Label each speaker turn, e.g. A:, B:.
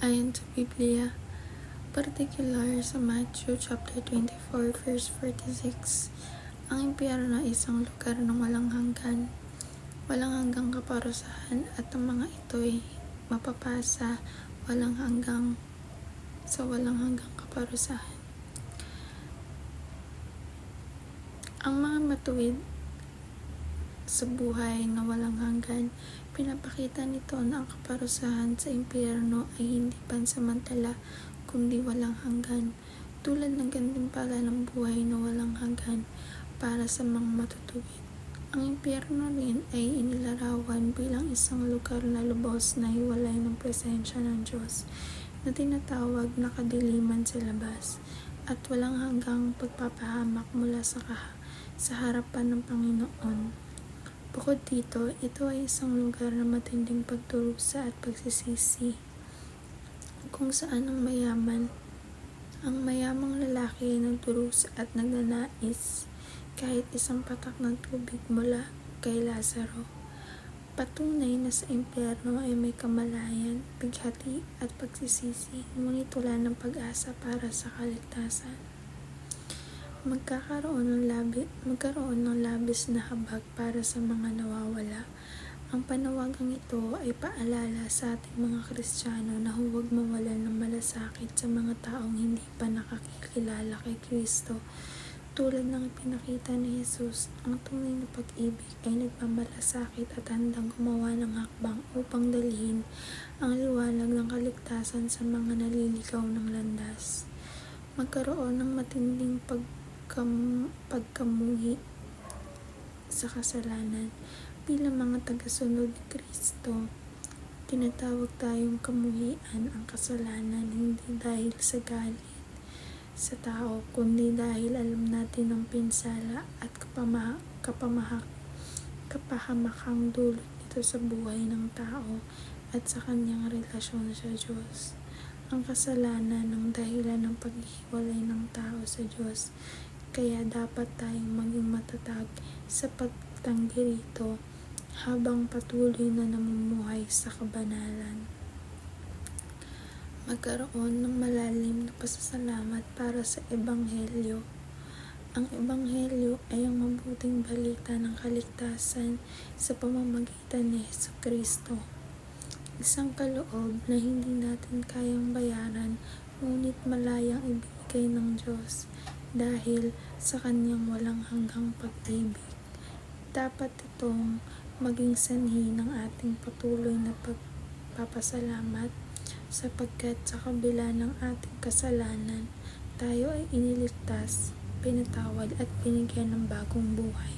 A: Ayon sa Biblia, particular sa Matthew chapter 24 verse 46, ang impyerno ay isang lugar ng walang hanggang kaparusahan at ang mga ito'y mapapasa sa walang hanggang kaparusahan. Ang mga matuwid sa buhay na walang hanggan, pinapakita nito na ang kaparusahan sa impyerno ay hindi pansamantala kundi walang hanggan, tulad ng gantimpala ng buhay na walang hanggan para sa mga matutuwid. Ang impyerno rin ay inilarawan bilang isang lugar na lubos na hiwalay ng presensya ng Diyos, na tinatawag na kadiliman sa labas, at walang hanggang pagpapahamak mula sa harapan ng Panginoon. Bukod dito, ito ay isang lugar na matinding pagdurusa at pagsisisi, kung saan ang mayamang lalaki ay nagdurusa at nagnanais kahit isang patak ng tubig mula kay Lazaro. Patunay na sa impyerno ay may kamalayan, bighati at pagsisisi, ngunit wala ng pag-asa para sa kaligtasan. Magkaroon ng labis na habag para sa mga nawawala. Ang panawagang ito ay paalala sa ating mga Kristiyano na huwag mawalan ng malasakit sa mga taong hindi pa nakakilala kay Kristo. Tulad ng pinakita ni Jesus, ang tunay na pag-ibig ay nagmamalasakit at handang gumawa ng hakbang upang dalhin ang liwanag ng kaligtasan sa mga naliligaw ng landas. Magkaroon ng matinding pagkamuhi sa kasalanan. Bilang mga tagasunod ni Kristo, tinatawag tayong kamuhian ang kasalanan hindi dahil sa galit sa tao, kundi dahil alam natin ang pinsala at kapahamakang dulot nito sa buhay ng tao at sa kanyang relasyon sa Diyos. Ang kasalanan ang dahilan ng paghihiwalay ng tao sa Diyos, kaya dapat tayong maging matatag sa pagtanggi rito habang patuloy na namumuhay sa kabanalan. Magkaroon ng malalim na pasasalamat para sa Ebanghelyo. Ang Ebanghelyo ay ang mabuting balita ng kaligtasan sa pamamagitan ni Jesucristo. Isang kaloob na hindi natin kayang bayaran, ngunit malayang ibigay ng Diyos dahil sa kanyang walang hanggang pag-ibig. Dapat itong maging sanhi ng ating patuloy na pagpapasalamat, sapagkat sa kabila ng ating kasalanan, tayo ay iniligtas, pinatawad at binigyan ng bagong buhay.